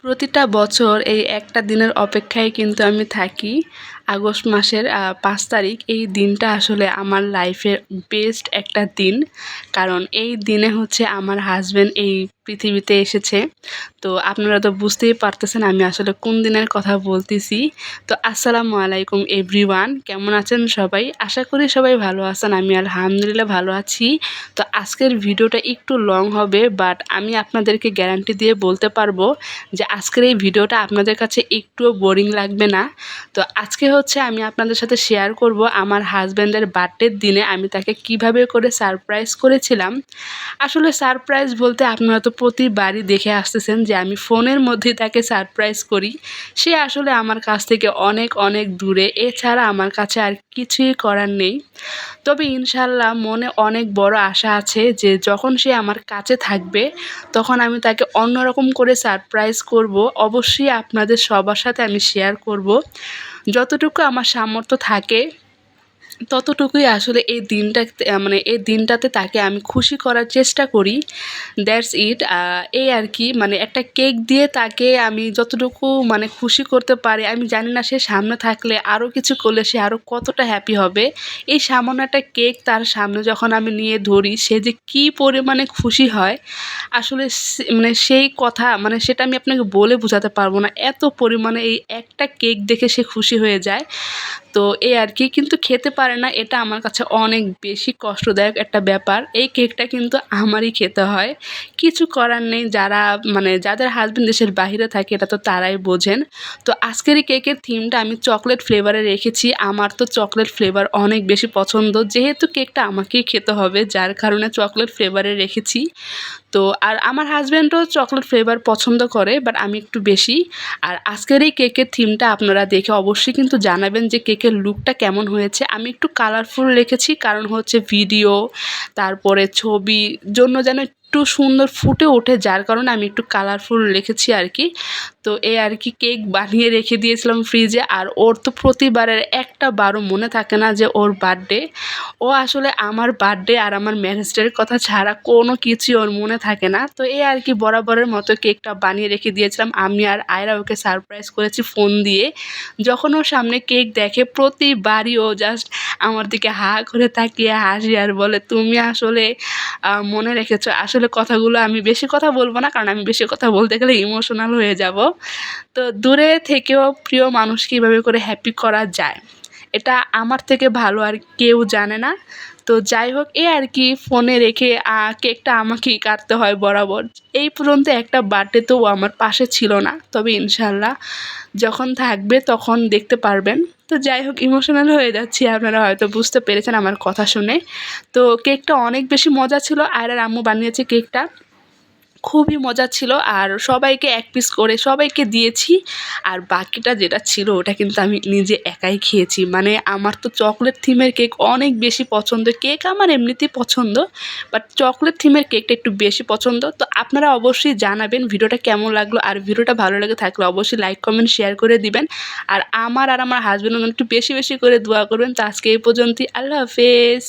প্রতিটা বছর এই একটা দিনের অপেক্ষায় কিন্তু আমি থাকি। আগস্ট মাসের ৫ তারিখ এই দিনটা আসলে আমার লাইফের বেস্ট একটা দিন। কারণ এই দিনে হচ্ছে আমার হাসব্যান্ড এই পৃথিবীতে এসেছে। তো আপনারা তো বুঝতেই পারতেছেন আমি আসলে কোন দিনের কথা বলতেছি। তো আসসালামু আলাইকুম এভরিওয়ান, কেমন আছেন সবাই? আশা করি সবাই ভালো আছেন। আমি আলহামদুলিল্লাহ ভালো আছি। তো আজকের ভিডিওটা একটু লং হবে, বাট আমি আপনাদেরকে গ্যারান্টি দিয়ে বলতে পারবো যে আজকের এই ভিডিওটা আপনাদের কাছে একটুও বোরিং লাগবে না। তো আজকে হচ্ছে আমি আপনাদের সাথে শেয়ার করব আমার হাজব্যান্ডের বার্থডের দিনে আমি তাকে কিভাবে করে সারপ্রাইজ করেছিলাম। আসলে সারপ্রাইজ বলতে আপনারা তো প্রতিবারই দেখে আসতেছেন যে আমি ফোনের মধ্যেই তাকে সারপ্রাইজ করি। সে আসলে আমার কাছ থেকে অনেক অনেক দূরে, এছাড়া আমার কাছে আর কিছুই করার নেই। তবে ইনশাল্লাহ মনে অনেক বড় আশা আছে যে যখন সে আমার কাছে থাকবে তখন আমি তাকে অন্যরকম করে সারপ্রাইজ করব। অবশ্যই আপনাদের সবার সাথে আমি শেয়ার করব। যতটুকু আমার সামর্থ্য থাকে ততটুকুই আসলে এই দিনটাতে তাকে আমি খুশি করার চেষ্টা করি। That's it. এই আর কি, একটা কেক দিয়ে তাকে আমি যতটুকু খুশি করতে পারি। আমি জানি না সে সামনে থাকলে আরও কিছু করলে সে আরও কতটা হ্যাপি হবে। এই সামান্য একটা কেক তার সামনে যখন আমি নিয়ে ধরি সে যে কী পরিমাণে খুশি হয় আসলে সেই কথা সেটা আমি আপনাকে বলে বোঝাতে পারবো না। এত পরিমাণে এই একটা কেক দেখে সে খুশি হয়ে যায়। তো এই আর কি, কিন্তু খেতে পারে না, এটা আমার কাছে অনেক বেশি কষ্টদায়ক একটা ব্যাপার। এই কেকটা কিন্তু আমারই খেতে হয়, কিছু করার নেই। যাদের হাজবেন্ড দেশের বাইরে থাকে এটা তো তারাই বোঝেন। তো আজকের এই কেকের থিমটা আমি চকলেট ফ্লেভারে রেখেছি। আমার তো চকলেট ফ্লেভার অনেক বেশি পছন্দ, যেহেতু কেকটা আমাকেই খেতে হবে যার কারণে চকলেট ফ্লেভারে রেখেছি। তো আর আমার হাজব্যান্ডও চকলেট ফ্লেভার পছন্দ করে, বাট আমি একটু বেশি। আর আজকের এই কেকের থিমটা আপনারা দেখে অবশ্যই কিন্তু জানাবেন যে কেকের লুকটা কেমন হয়েছে। আমি একটু কালারফুল রেখেছি, কারণ হচ্ছে ভিডিও তারপরে ছবি জন্য যেন একটু সুন্দর ফুটে ওঠে, যার কারণে আমি একটু কালারফুল রেখেছি আর কি। তো এই আর কি, কেক বানিয়ে রেখে দিয়েছিলাম ফ্রিজে। আর ওর তো প্রতিবারের একটা বারও মনে থাকে না যে ওর বার্থডে। ও আসলে আমার বার্থডে আর আমার ম্যারেজ ডের কথা ছাড়া কোনো কিছুই ওর মনে থাকে না। তো এই আর কি, বরাবরের মতো কেকটা বানিয়ে রেখে দিয়েছিলাম। আমি আর আয়রা ওকে সারপ্রাইজ করেছি ফোন দিয়ে। যখন ওর সামনে কেক দেখে প্রতিবারই ও জাস্ট আমার দিকে হা করে তাকিয়ে হাসি আর বলে, তুমি আসলে মনে রেখেছো। আসলে কথাগুলো আমি বেশি কথা বলবো না, কারণ আমি বেশি কথা বলতে গেলে ইমোশনাল হয়ে যাব। তো দূরে থেকেও প্রিয় মানুষকে কীভাবে করে হ্যাপি করা যায় এটা আমার থেকে ভালো আর কেউ জানে না। তো যাই হোক, এই আর কি, ফোনে রেখে কেকটা আমাকেই কাটতে হয় বরাবর। এই পর্যন্ত একটা বার্থডেতেও আমার পাশে ছিল না, তবে ইনশাল্লাহ যখন থাকবে তখন দেখতে পারবেন। তো যাই হোক, ইমোশনাল হয়ে যাচ্ছি, আপনারা হয়তো বুঝতে পেরেছেন আমার কথা শুনে। তো কেকটা অনেক বেশি মজা ছিল। আর আম্মু বানিয়েছে কেকটা, খুবই মজা ছিল। আর সবাইকে এক পিস করে সবাইকে দিয়েছি। আর বাকিটা যেটা ছিল ওটা কিন্তু আমি নিজে একাই খেয়েছি। আমার তো চকলেট থিমের কেক অনেক বেশি পছন্দ। কেক আমার এমনিতেই পছন্দ, বাট চকলেট থিমের কেকটা একটু বেশি পছন্দ। তো আপনারা অবশ্যই জানাবেন ভিডিওটা কেমন লাগলো। আর ভিডিওটা ভালো লেগে থাকলে অবশ্যই লাইক কমেন্ট শেয়ার করে দিবেন। আর আমার হাজব্যান্ডের জন্য একটু বেশি বেশি করে দোয়া করবেন। তো আজকে এই পর্যন্তই। আল্লাহ হাফেজ।